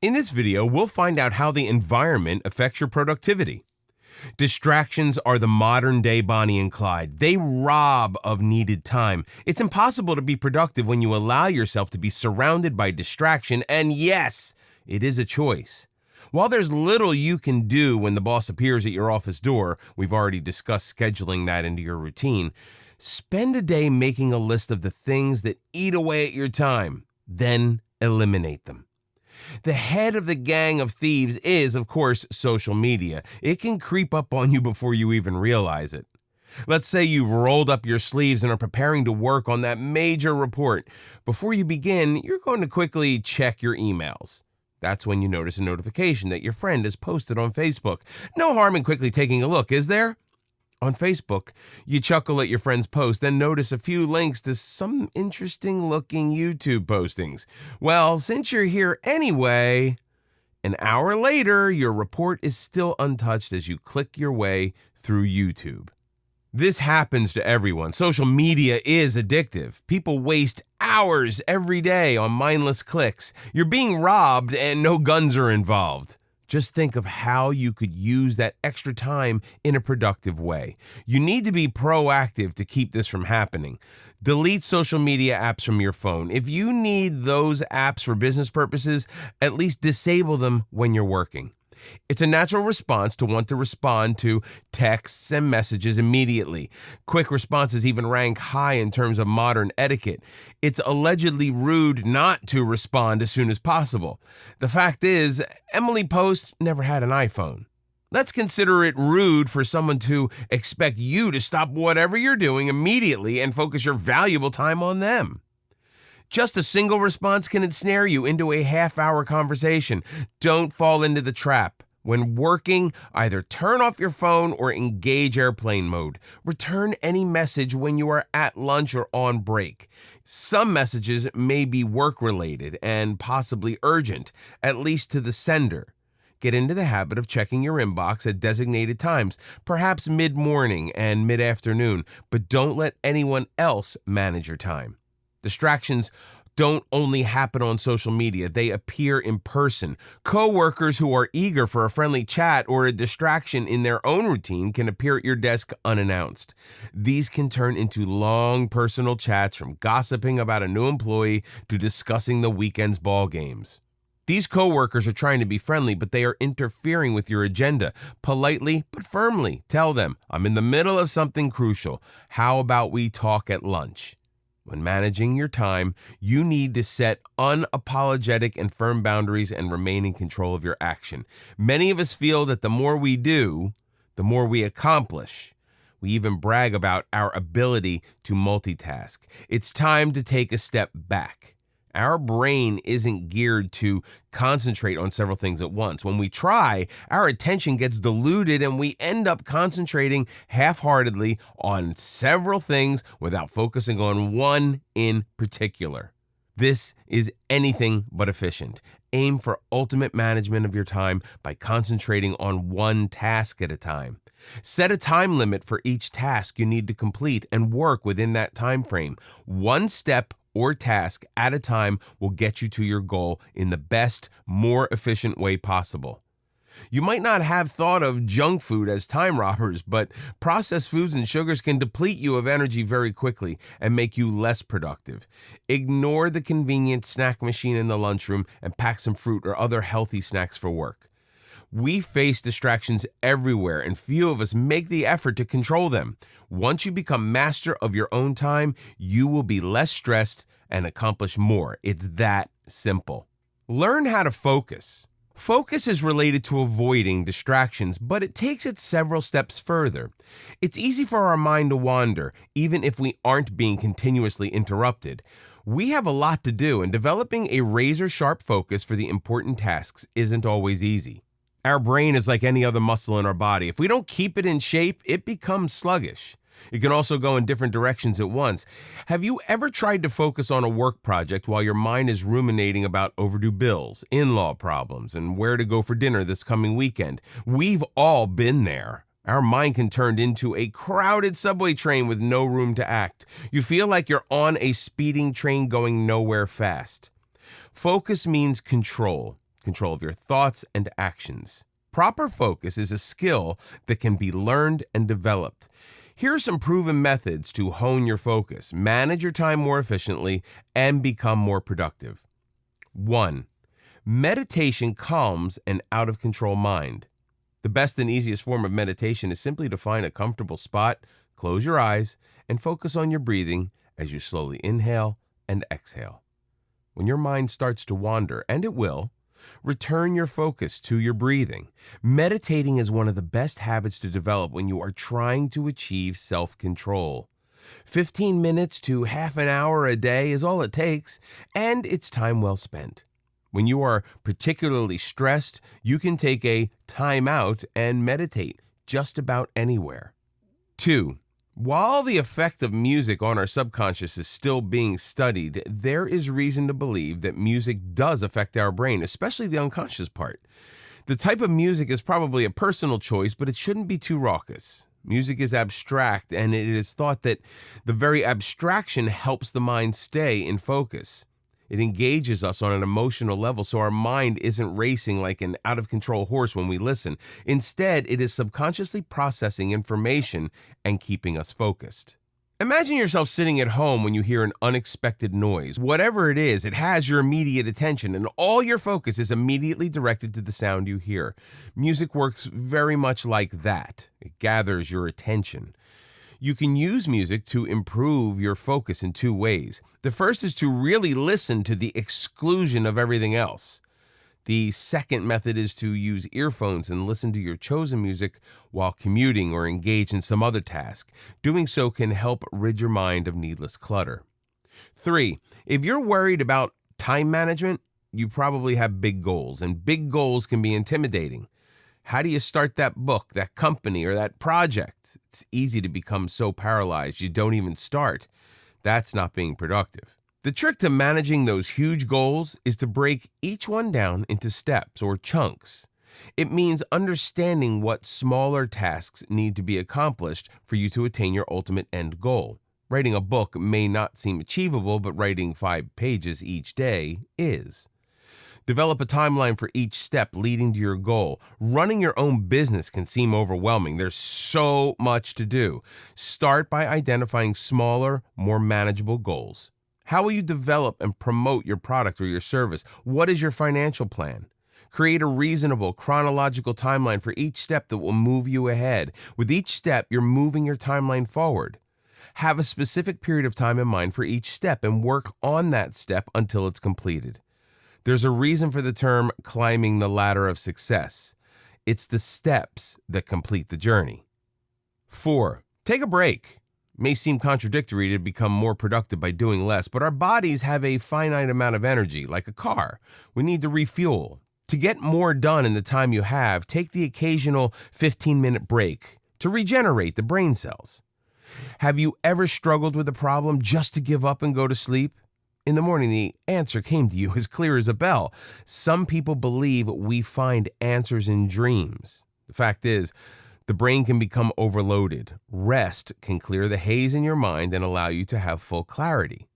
In this video, we'll find out how the environment affects your productivity. Distractions are the modern-day Bonnie and Clyde. They rob of needed time. It's impossible to be productive when you allow yourself to be surrounded by distraction, and yes, it is a choice. While there's little you can do when the boss appears at your office door, we've already discussed scheduling that into your routine, spend a day making a list of the things that eat away at your time, then eliminate them. The head of the gang of thieves is, of course, social media. It can creep up on you before you even realize it. Let's say you've rolled up your sleeves and are preparing to work on that major report. Before you begin, you're going to quickly check your emails. That's when you notice a notification that your friend has posted on Facebook. No harm in quickly taking a look, is there? On Facebook, you chuckle at your friend's post, then notice a few links to some interesting-looking YouTube postings. Well, since you're here anyway, an hour later, your report is still untouched as you click your way through YouTube. This happens to everyone. Social media is addictive. People waste hours every day on mindless clicks. You're being robbed and no guns are involved. Just think of how you could use that extra time in a productive way. You need to be proactive to keep this from happening. Delete social media apps from your phone. If you need those apps for business purposes, at least disable them when you're working. It's a natural response to want to respond to texts and messages immediately. Quick responses even rank high in terms of modern etiquette. It's allegedly rude not to respond as soon as possible. The fact is, Emily Post never had an iPhone. Let's consider it rude for someone to expect you to stop whatever you're doing immediately and focus your valuable time on them. Just a single response can ensnare you into a half-hour conversation. Don't fall into the trap. When working, either turn off your phone or engage airplane mode. Return any message when you are at lunch or on break. Some messages may be work-related and possibly urgent, at least to the sender. Get into the habit of checking your inbox at designated times, perhaps mid-morning and mid-afternoon, but don't let anyone else manage your time. Distractions don't only happen on social media, they appear in person. Coworkers who are eager for a friendly chat or a distraction in their own routine can appear at your desk unannounced. These can turn into long personal chats, from gossiping about a new employee to discussing the weekend's ball games. These coworkers are trying to be friendly, but they are interfering with your agenda. Politely but firmly tell them, "I'm in the middle of something crucial. How about we talk at lunch?" When managing your time, you need to set unapologetic and firm boundaries and remain in control of your action. Many of us feel that the more we do, the more we accomplish. We even brag about our ability to multitask. It's time to take a step back. Our brain isn't geared to concentrate on several things at once. When we try, our attention gets diluted and we end up concentrating half-heartedly on several things without focusing on one in particular. This is anything but efficient. Aim for ultimate management of your time by concentrating on one task at a time. Set a time limit for each task you need to complete and work within that time frame. One step or task at a time will get you to your goal in the best, more efficient way possible. You might not have thought of junk food as time robbers, but processed foods and sugars can deplete you of energy very quickly and make you less productive. Ignore the convenient snack machine in the lunchroom and pack some fruit or other healthy snacks for work. We face distractions everywhere, and few of us make the effort to control them. Once you become master of your own time, you will be less stressed and accomplish more. It's that simple. Learn how to focus. Focus is related to avoiding distractions, but it takes it several steps further. It's easy for our mind to wander, even if we aren't being continuously interrupted. We have a lot to do, and developing a razor-sharp focus for the important tasks isn't always easy. Our brain is like any other muscle in our body. If we don't keep it in shape, it becomes sluggish. It can also go in different directions at once. Have you ever tried to focus on a work project while your mind is ruminating about overdue bills, in-law problems, and where to go for dinner this coming weekend? We've all been there. Our mind can turn into a crowded subway train with no room to act. You feel like you're on a speeding train going nowhere fast. Focus means control. control of your thoughts and actions. Proper focus is a skill that can be learned and developed. Here are some proven methods to hone your focus, manage your time more efficiently, and become more productive. 1. Meditation calms an out-of-control mind. The best and easiest form of meditation is simply to find a comfortable spot, close your eyes, and focus on your breathing as you slowly inhale and exhale. When your mind starts to wander, and it will, return your focus to your breathing. Meditating is one of the best habits to develop when you are trying to achieve self-control. 15 minutes to half an hour a day is all it takes, and it's time well spent. When you are particularly stressed, you can take a time out and meditate just about anywhere. 2. While the effect of music on our subconscious is still being studied, there is reason to believe that music does affect our brain, especially the unconscious part. The type of music is probably a personal choice, but it shouldn't be too raucous. Music is abstract, and it is thought that the very abstraction helps the mind stay in focus. It engages us on an emotional level, so our mind isn't racing like an out-of-control horse when we listen. Instead, it is subconsciously processing information and keeping us focused. Imagine yourself sitting at home when you hear an unexpected noise. Whatever it is, it has your immediate attention, and all your focus is immediately directed to the sound you hear. Music works very much like that. It gathers your attention. You can use music to improve your focus in 2 ways. The first is to really listen to the exclusion of everything else. The second method is to use earphones and listen to your chosen music while commuting or engaged in some other task. Doing so can help rid your mind of needless clutter. 3. If you're worried about time management, you probably have big goals, and big goals can be intimidating. How do you start that book, that company, or that project? It's easy to become so paralyzed you don't even start. That's not being productive. The trick to managing those huge goals is to break each one down into steps or chunks. It means understanding what smaller tasks need to be accomplished for you to attain your ultimate end goal. Writing a book may not seem achievable, but writing 5 pages each day is. Develop a timeline for each step leading to your goal. Running your own business can seem overwhelming. There's so much to do. Start by identifying smaller, more manageable goals. How will you develop and promote your product or your service? What is your financial plan? Create a reasonable, chronological timeline for each step that will move you ahead. With each step, you're moving your timeline forward. Have a specific period of time in mind for each step and work on that step until it's completed. There's a reason for the term climbing the ladder of success. It's the steps that complete the journey. 4. Take a break. It may seem contradictory to become more productive by doing less, but our bodies have a finite amount of energy, like a car. We need to refuel. To get more done in the time you have, take the occasional 15-minute break to regenerate the brain cells. Have you ever struggled with a problem just to give up and go to sleep? In the morning, the answer came to you as clear as a bell. Some people believe we find answers in dreams. The fact is, the brain can become overloaded. Rest can clear the haze in your mind and allow you to have full clarity.